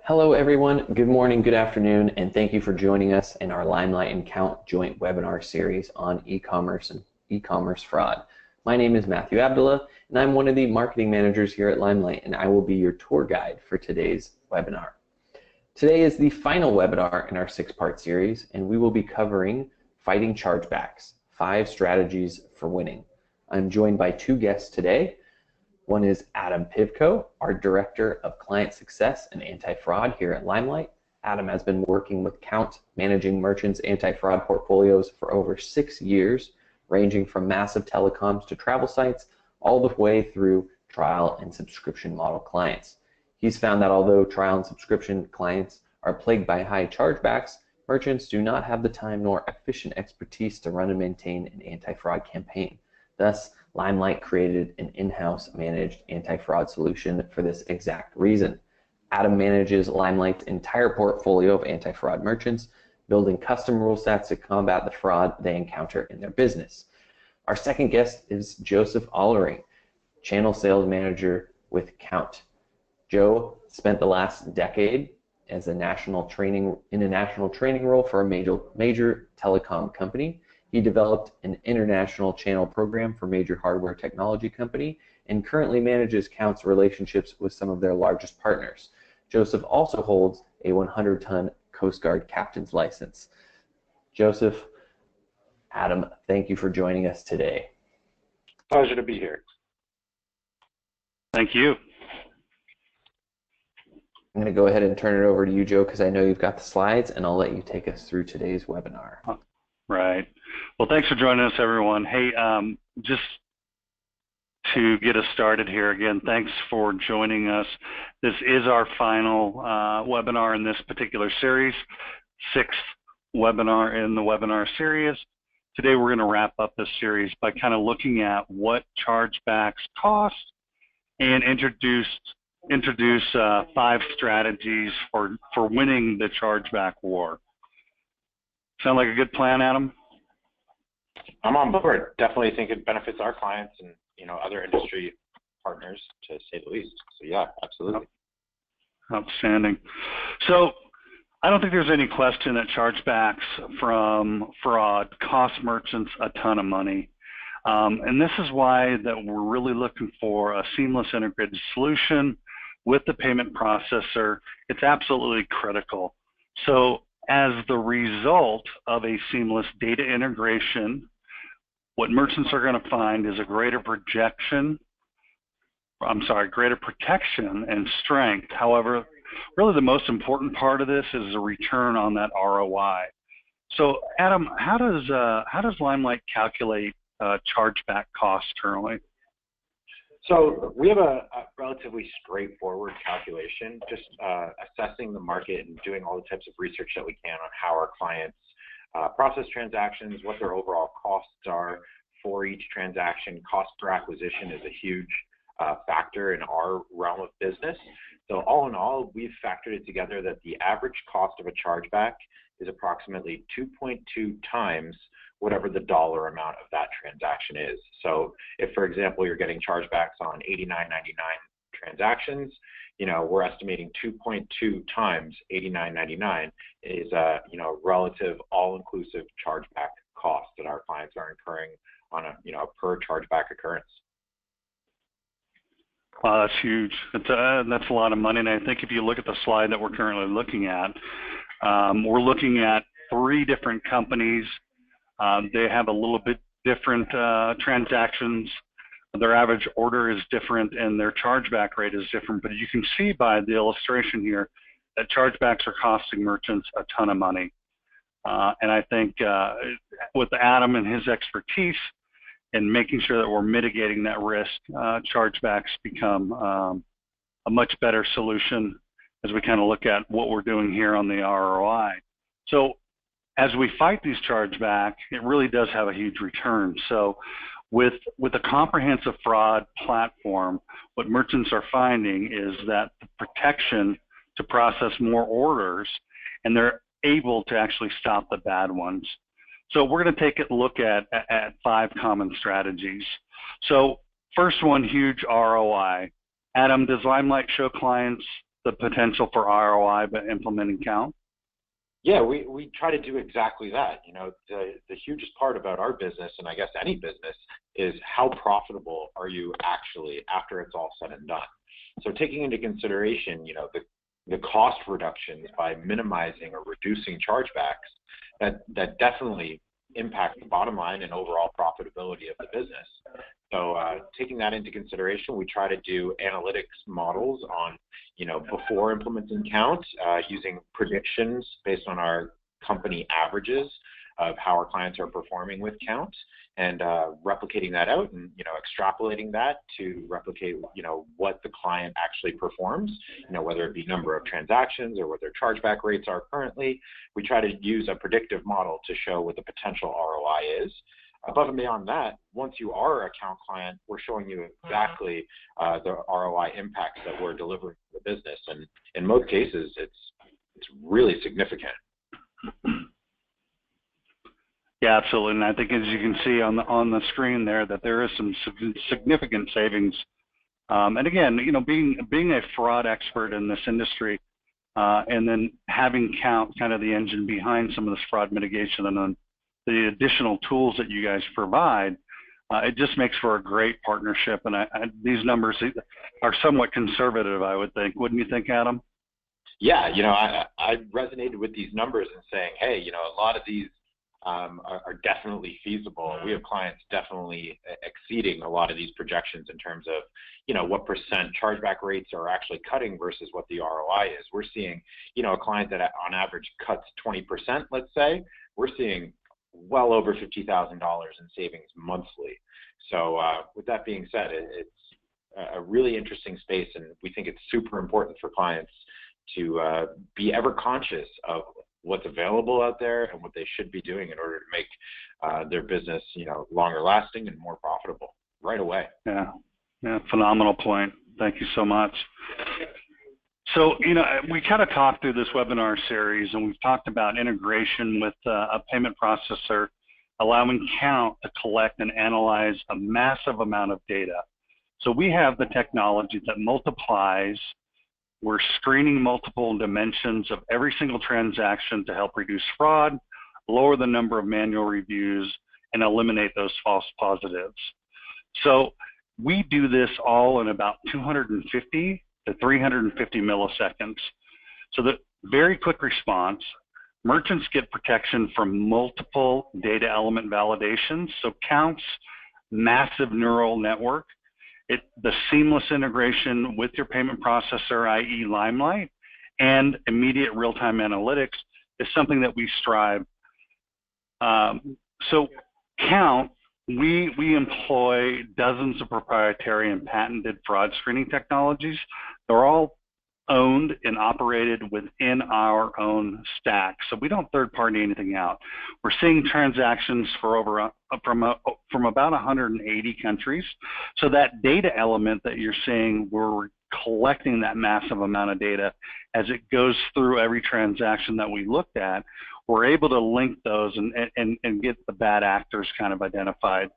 Hello, everyone. Good morning, good afternoon, and thank you for joining us in our LimeLight and Kount joint webinar series on e-commerce and e-commerce fraud. My name is Matthew Abdullah, and I'm one of the marketing managers here at LimeLight, and I will be your tour guide for today's webinar. Today is the final webinar in our 6-part series, and we will be covering fighting chargebacks, 5 strategies for winning. I'm joined by 2 guests today. One is Adam Pivko, our Director of Client Success and Anti-Fraud here at LimeLight. Adam has been working with Kount, managing merchants' anti-fraud portfolios for over 6 years, ranging from massive telecoms to travel sites, all the way through trial and subscription model clients. He's found that although trial and subscription clients are plagued by high chargebacks, merchants do not have the time nor efficient expertise to run and maintain an anti-fraud campaign. Thus, LimeLight created an in-house managed anti-fraud solution for this exact reason. Adam manages LimeLight's entire portfolio of anti-fraud merchants, building custom rule sets to combat the fraud they encounter in their business. Our second guest is Joseph Allering, Channel Sales Manager with Kount. Joe spent the last decade as in a national training role for a major telecom company. He developed an international channel program for a major hardware technology company and currently manages Kount's relationships with some of their largest partners. Joseph also holds a 100-ton Coast Guard captain's license. Joseph, Adam, thank you for joining us today. Pleasure to be here. Thank you. I'm going to go ahead and turn it over to you, Joe, because I know you've got the slides, and I'll let you take us through today's webinar. Right. Well, thanks for joining us, everyone. Hey, just to get us started here again, thanks for joining us. This is our final webinar in this particular series, 6th webinar in the webinar series. Today, we're going to wrap up this series by kind of looking at what chargebacks cost and introduce 5 strategies for winning the chargeback war. Sound like a good plan, Adam? I'm on board. Definitely think it benefits our clients and other industry partners, to say the least. So yeah, absolutely. Outstanding. So I don't think there's any question that chargebacks from fraud cost merchants a ton of money. And this is why that we're really looking for a seamless integrated solution with the payment processor. It's absolutely critical. So as the result of a seamless data integration, what merchants are going to find is a greater protection and strength. However, really the most important part of this is the return on that ROI. So Adam, how does LimeLight calculate chargeback costs currently? So we have a relatively straightforward calculation, just assessing the market and doing all the types of research that we can on how our clients process transactions, what their overall costs are for each transaction. Cost per acquisition is a huge factor in our realm of business. So all in all, we've factored it together that the average cost of a chargeback is approximately 2.2 times whatever the dollar amount of that transaction is. So if, for example, you're getting chargebacks on $89.99 transactions, we're estimating 2.2 times $89.99 is relative all-inclusive chargeback cost that our clients are incurring on a per chargeback occurrence. Wow, that's huge. That's a lot of money. And I think if you look at the slide that we're currently looking at, we're looking at 3 different companies. They have a little bit different transactions. Their average order is different and their chargeback rate is different. But you can see by the illustration here that chargebacks are costing merchants a ton of money. And I think with Adam and his expertise in making sure that we're mitigating that risk, chargebacks become a much better solution as we kind of look at what we're doing here on the ROI. So as we fight these chargebacks, it really does have a huge return. So with a comprehensive fraud platform, what merchants are finding is that the protection to process more orders, and they're able to actually stop the bad ones. So we're going to take a look at 5 common strategies. So first one, huge ROI. Adam, does LimeLight show clients the potential for ROI by implementing Kount? Yeah, we try to do exactly that. You know, the hugest part about our business, and I guess any business, is how profitable are you actually after it's all said and done. So taking into consideration, you know, the cost reductions by minimizing or reducing chargebacks, that definitely impact the bottom line and overall profitability of the business. So taking that into consideration, we try to do analytics models on, you know, before implementing Kount, using predictions based on our company averages of how our clients are performing with Kount, and replicating that out and, you know, extrapolating that to replicate, you know, what the client actually performs, you know, whether it be number of transactions or what their chargeback rates are currently. We try to use a predictive model to show what the potential ROI is. Above and beyond that, once you are a Kount client, we're showing you exactly the ROI impacts that we're delivering to the business, and in most cases, it's really significant. Yeah, absolutely. And I think, as you can see on the screen there, that there is some significant savings. And again, you know, being a fraud expert in this industry, and then having Kount kind of the engine behind some of this fraud mitigation and then the additional tools that you guys provide, it just makes for a great partnership. And these numbers are somewhat conservative, I would think. Wouldn't you think, Adam? Yeah, you know, I resonated with these numbers and saying, hey, you know, a lot of these are definitely feasible. We have clients definitely exceeding a lot of these projections in terms of, you know, what percent chargeback rates are actually cutting versus what the ROI is. We're seeing, you know, a client that on average cuts 20%, let's say, we're seeing well over $50,000 in savings monthly. So with that being said, it's a really interesting space, and we think it's super important for clients to be ever conscious of what's available out there and what they should be doing in order to make their business, you know, longer lasting and more profitable right away. Yeah, phenomenal point. Thank you so much. So, you know, we kind of talked through this webinar series, and we've talked about integration with a payment processor, allowing Kount to collect and analyze a massive amount of data. So we have the technology that multiplies. We're screening multiple dimensions of every single transaction to help reduce fraud, lower the number of manual reviews, and eliminate those false positives. So we do this all in about 250 to 350 milliseconds. So the very quick response, merchants get protection from multiple data element validations. So Kount's massive neural network, the seamless integration with your payment processor, i.e. LimeLight, and immediate real-time analytics is something that we strive. So Kount, we employ dozens of proprietary and patented fraud screening technologies. They're all owned and operated within our own stack. So we don't third-party anything out. We're seeing transactions for from about 180 countries. So that data element that you're seeing, we're collecting that massive amount of data as it goes through every transaction that we looked at. We're able to link those and get the bad actors kind of identified.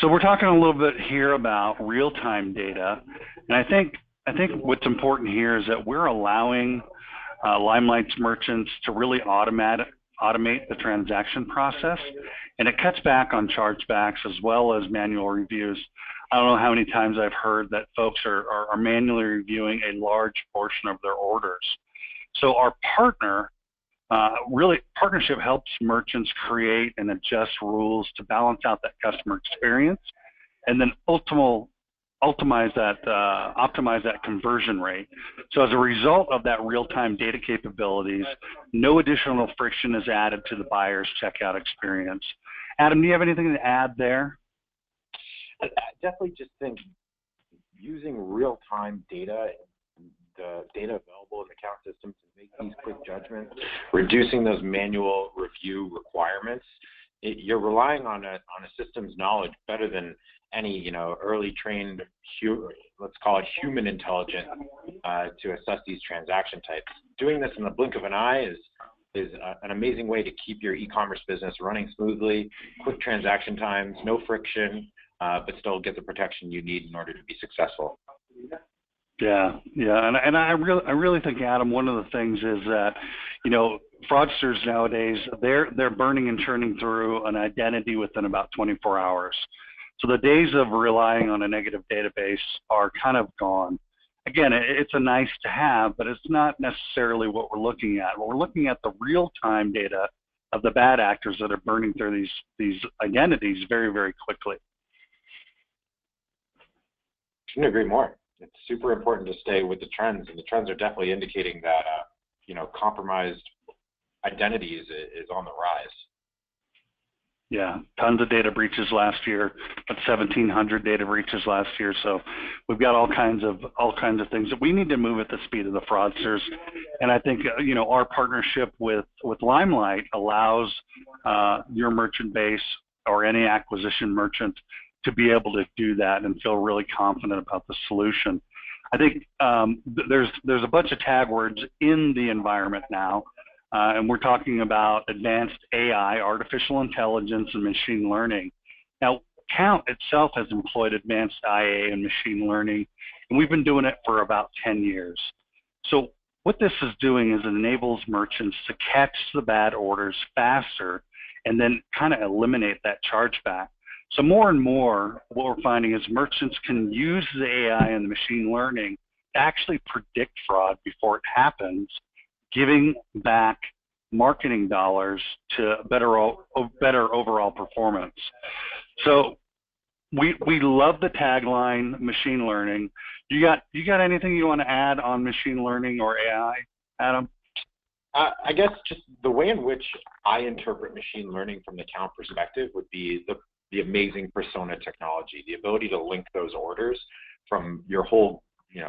So we're talking a little bit here about real-time data, and I think what's important here is that we're allowing LimeLight's merchants to really automate the transaction process, and it cuts back on chargebacks as well as manual reviews. I don't know how many times I've heard that folks are manually reviewing a large portion of their orders. So our partnership helps merchants create and adjust rules to balance out that customer experience, and then optimize that conversion rate. So as a result of that real-time data capabilities, no additional friction is added to the buyer's checkout experience. Adam, do you have anything to add there? I definitely just think using real-time data, the data available in the Kount system to make these quick judgments, reducing those manual review requirements, you're relying on a system's knowledge better than any, you know, early trained, let's call it human intelligence, to assess these transaction types. Doing this in the blink of an eye is an amazing way to keep your e-commerce business running smoothly, quick transaction times, no friction, but still get the protection you need in order to be successful. Yeah, and I really think, Adam, one of the things is that, fraudsters nowadays, they're burning and churning through an identity within about 24 hours. So the days of relying on a negative database are kind of gone. Again, it's a nice to have, but it's not necessarily what we're looking at. We're looking at the real-time data of the bad actors that are burning through these identities very, very quickly. Couldn't agree more. It's super important to stay with the trends, and the trends are definitely indicating that compromised identities is on the rise. Yeah, tons of data breaches last year, but 1,700 data breaches last year. So we've got all kinds of things that we need to move at the speed of the fraudsters. And I think our partnership with LimeLight allows your merchant base or any acquisition merchant to be able to do that and feel really confident about the solution. I think there's a bunch of tag words in the environment now. And we're talking about advanced AI, artificial intelligence, and machine learning. Now, Kount itself has employed advanced IA and machine learning, and we've been doing it for about 10 years. So what this is doing is it enables merchants to catch the bad orders faster and then kind of eliminate that chargeback. So more and more, what we're finding is merchants can use the AI and the machine learning to actually predict fraud before it happens, giving back marketing dollars to better overall performance. So we love the tagline, machine learning. You got anything you want to add on machine learning or AI, Adam? I guess just the way in which I interpret machine learning from the Kount perspective would be the amazing persona technology, the ability to link those orders from your whole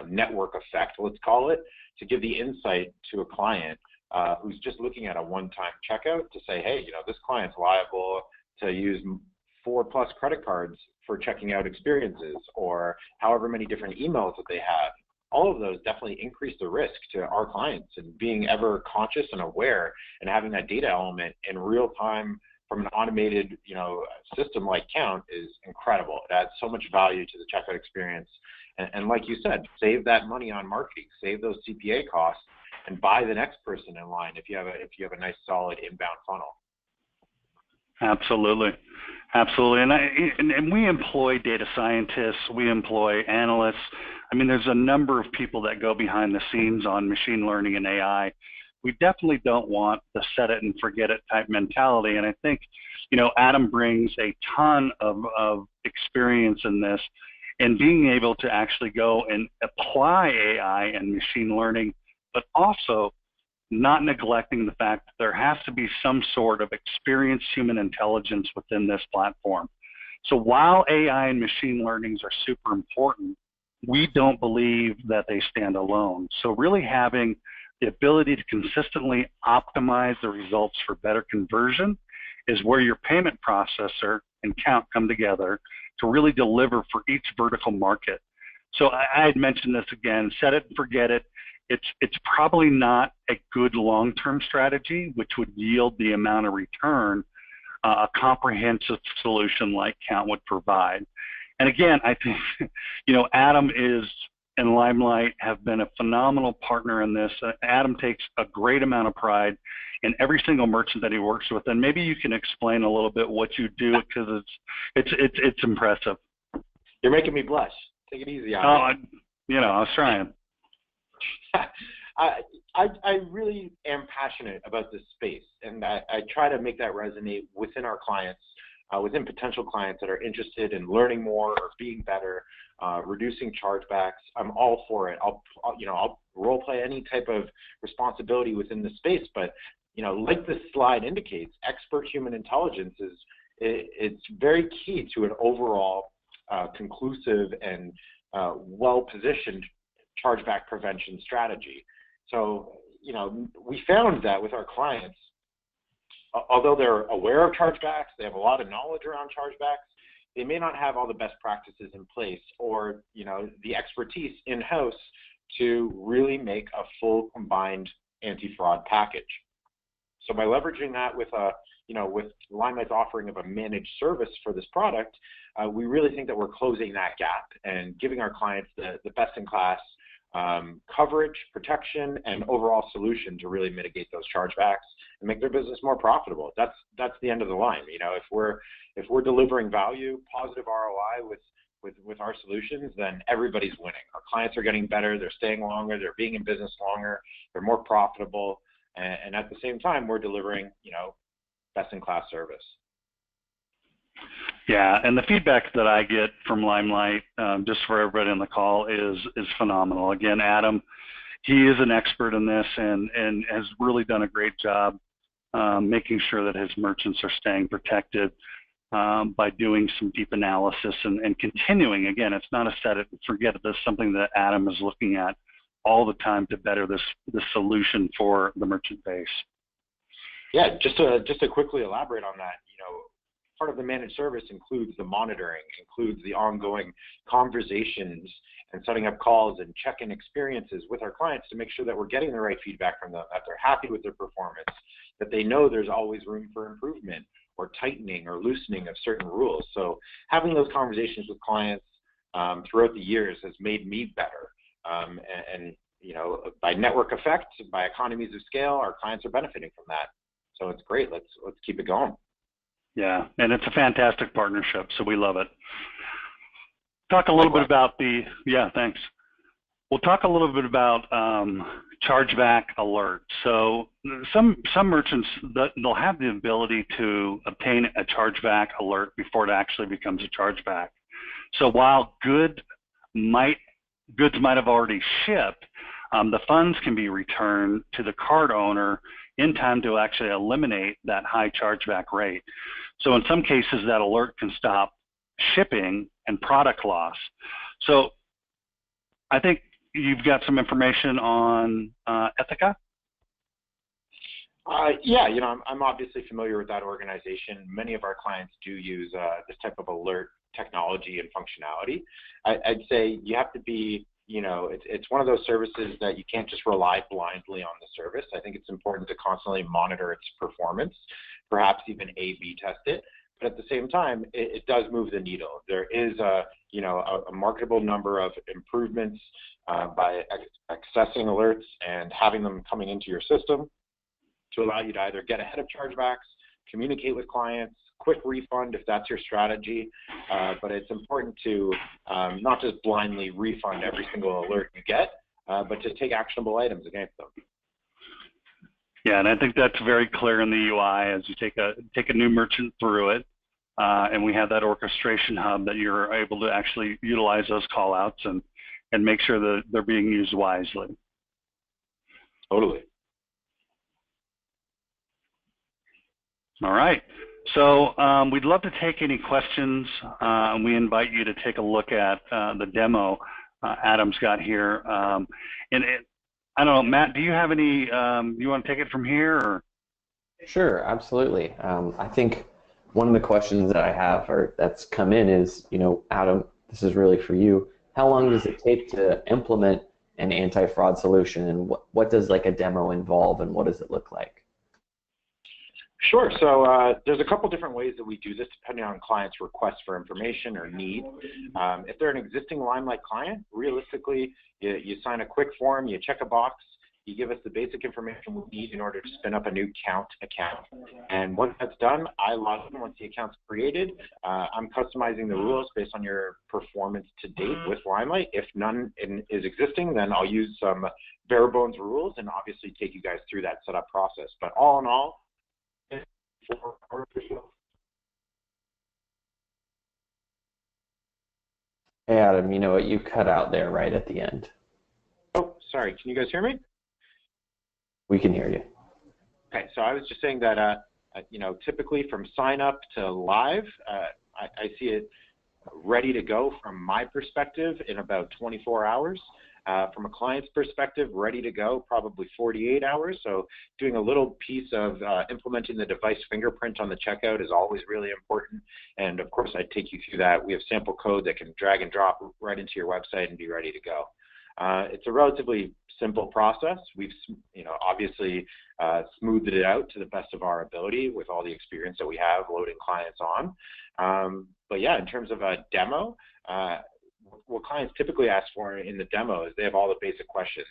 network effect, let's call it, to give the insight to a client who's just looking at a one-time checkout to say, hey, this client's liable to use 4+ credit cards for checking out experiences, or however many different emails that they have. All of those definitely increase the risk to our clients, and being ever conscious and aware and having that data element in real time from an automated system like Kount is incredible. It adds so much value to the checkout experience. And like you said, save that money on marketing, save those CPA costs, and buy the next person in line if you have a nice solid inbound funnel. Absolutely. And we employ data scientists, we employ analysts. I mean, there's a number of people that go behind the scenes on machine learning and AI. We definitely don't want the set it and forget it type mentality. And I think, Adam brings a ton of experience in this, and being able to actually go and apply AI and machine learning, but also not neglecting the fact that there has to be some sort of experienced human intelligence within this platform. So while AI and machine learnings are super important, we don't believe that they stand alone. So really having the ability to consistently optimize the results for better conversion is where your payment processor and Kount come together to really deliver for each vertical market. So I had mentioned this again, set it and forget it. It's probably not a good long-term strategy, which would yield the amount of return a comprehensive solution like Kount would provide. And again, I think, Adam and LimeLight have been a phenomenal partner in this. Adam takes a great amount of pride in every single merchant that he works with. And maybe you can explain a little bit what you do, because it's impressive. You're making me blush. Take it easy on me. I was trying. I really am passionate about this space, and I try to make that resonate within our clients, within potential clients that are interested in learning more or being better, reducing chargebacks. I'm all for it. I'll role play any type of responsibility within the space, but like this slide indicates, expert human intelligence it's very key to an overall conclusive and well-positioned chargeback prevention strategy. So, we found that with our clients, although they're aware of chargebacks, they have a lot of knowledge around chargebacks, they may not have all the best practices in place or, the expertise in-house to really make a full combined anti-fraud package. So by leveraging that with with LimeLight's offering of a managed service for this product, we really think that we're closing that gap and giving our clients the best-in-class coverage, protection, and overall solution to really mitigate those chargebacks and make their business more profitable. That's the end of the line. If we're delivering value, positive ROI with our solutions, then everybody's winning. Our clients are getting better, they're staying longer, they're being in business longer, they're more profitable, and at the same time, we're delivering, best-in-class service. Yeah, and the feedback that I get from LimeLight, just for everybody on the call, is phenomenal. Again, Adam, he is an expert in this and has really done a great job making sure that his merchants are staying protected by doing some deep analysis and continuing. Again, it's not a set it and forget it. This is something that Adam is looking at all the time to better this solution for the merchant base. Yeah, just to quickly elaborate on that, part of the managed service includes the monitoring, includes the ongoing conversations and setting up calls and check-in experiences with our clients to make sure that we're getting the right feedback from them, that they're happy with their performance, that they know there's always room for improvement or tightening or loosening of certain rules. So having those conversations with clients throughout the years has made me better. And by network effect, by economies of scale, our clients are benefiting from that. So it's great. Let's keep it going. Yeah, and it's a fantastic partnership, so we love it. Talk a little bit about thanks. We'll talk a little bit about chargeback alert. So some merchants, they'll have the ability to obtain a chargeback alert before it actually becomes a chargeback. So while goods might have already shipped, the funds can be returned to the card owner in time to actually eliminate that high chargeback rate. So in some cases, that alert can stop shipping and product loss. So I think you've got some information on Ethica? Yeah, I'm obviously familiar with that organization. Many of our clients do use this type of alert technology and functionality. I'd say you have to be, it's one of those services that you can't just rely blindly on the service. I think it's important to constantly monitor its performance, perhaps even A/B test it. But at the same time, it does move the needle. There is a marketable number of improvements by accessing alerts and having them coming into your system to allow you to either get ahead of chargebacks, communicate with clients, quick refund if that's your strategy. But it's important to not just blindly refund every single alert you get, but to take actionable items against them. Yeah, and I think that's very clear in the UI as you take a new merchant through it, and we have that orchestration hub that you're able to actually utilize those call outs and make sure that they're being used wisely. Totally. All right. So we'd love to take any questions, and we invite you to take a look at the demo Adam's got here. I don't know, Matt, do you have any, you want to take it from here? Or? Sure, absolutely. I think one of the questions that I have or that's come in is, Adam, this is really for you. How long does it take to implement an anti-fraud solution, and what does like a demo involve, and what does it look like? Sure. So there's a couple different ways that we do this depending on clients' requests for information or need. If they're an existing LimeLight client, realistically, you sign a quick form, you check a box, you give us the basic information we need in order to spin up a new Kount account. And once that's done, I log in once the account's created. I'm customizing the rules based on your performance to date with LimeLight. If none is existing, then I'll use some bare bones rules and obviously take you guys through that setup process. But all in all, Hey Adam, you know what, you cut out there right at the end. Oh, sorry, can you guys hear me? We can hear you. Okay, so I was just saying that, typically from sign up to live, I see it ready to go from my perspective in about 24 hours. From a client's perspective, ready to go probably 48 hours. So doing a little piece of implementing the device fingerprint on the checkout is always really important. And of course, I'd take you through that. We have sample code that can drag and drop right into your website and be ready to go. It's a relatively simple process. We've, obviously smoothed it out to the best of our ability with all the experience that we have loading clients on. But yeah, in terms of a demo, what clients typically ask for in the demo is they have all the basic questions.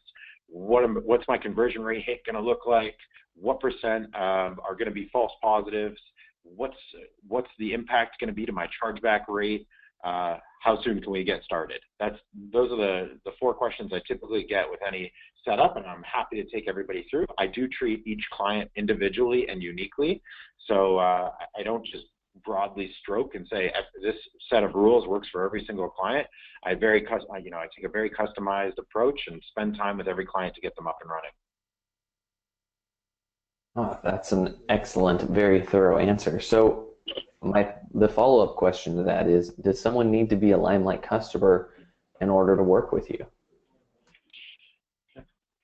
What's my conversion rate going to look like? What percent are going to be false positives? What's the impact going to be to my chargeback rate? How soon can we get started? Those are the 4 questions I typically get with any setup, and I'm happy to take everybody through. I do treat each client individually and uniquely, so I don't just broadly stroke and say this set of rules works for every single client. I take a very customized approach and spend time with every client to get them up and running. Oh, that's an excellent, very thorough answer. So the follow-up question to that is, does someone need to be a LimeLight customer in order to work with you?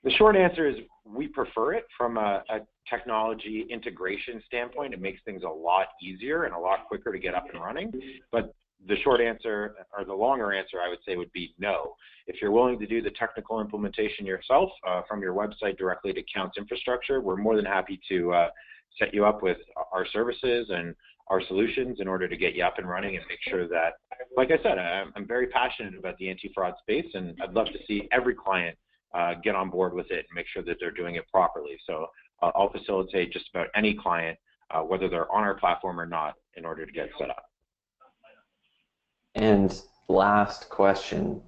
The short answer is we prefer it from a technology integration standpoint. It makes things a lot easier and a lot quicker to get up and running. But the short answer, or the longer answer, I would say would be no. If you're willing to do the technical implementation yourself from your website directly to Kount's infrastructure, we're more than happy to set you up with our services and our solutions in order to get you up and running and make sure that, like I said, I'm very passionate about the anti-fraud space, and I'd love to see every client get on board with it and make sure that they're doing it properly. So I'll facilitate just about any client, whether they're on our platform or not, in order to get set up. And last question,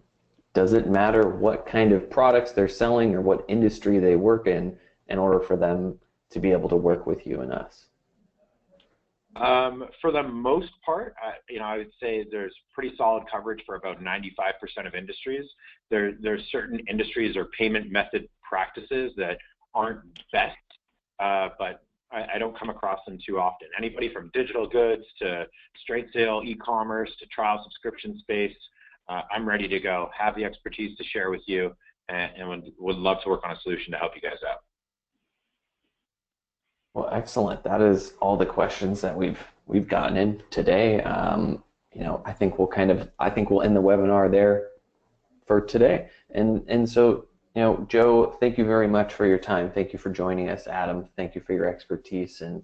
does it matter what kind of products they're selling or what industry they work in order for them to be able to work with you and us? For the most part, I would say there's pretty solid coverage for about 95% of industries. There's certain industries or payment method practices that aren't best, but I don't come across them too often. Anybody from digital goods to straight sale, e-commerce to trial subscription space, I'm ready to go, have the expertise to share with you, and would love to work on a solution to help you guys out. Well, excellent. That is all the questions that we've gotten in today. I think we'll end the webinar there for today. And so, Joe, thank you very much for your time. Thank you for joining us. Adam, thank you for your expertise, and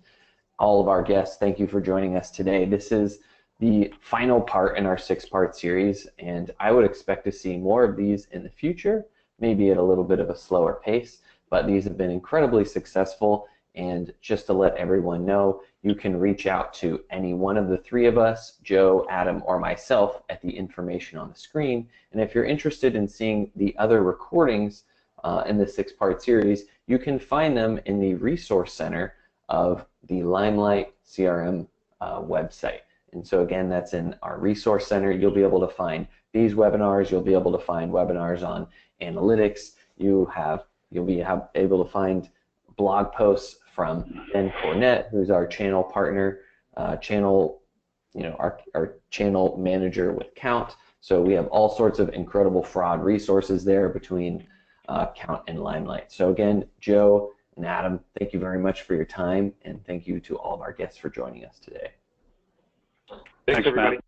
all of our guests, thank you for joining us today. This is the final part in our 6-part series, and I would expect to see more of these in the future, maybe at a little bit of a slower pace, but these have been incredibly successful. And just to let everyone know, you can reach out to any one of the 3 of us, Joe, Adam, or myself, at the information on the screen. And if you're interested in seeing the other recordings in the 6-part series, you can find them in the resource center of the LimeLight CRM website. And so again, that's in our resource center. You'll be able to find these webinars. You'll be able to find webinars on analytics. You'll be able to find blog posts from Ben Cornett, who's our channel partner, our channel manager with Kount. So we have all sorts of incredible fraud resources there between Kount and LimeLight. So again, Joe and Adam, thank you very much for your time, and thank you to all of our guests for joining us today. Thanks everybody.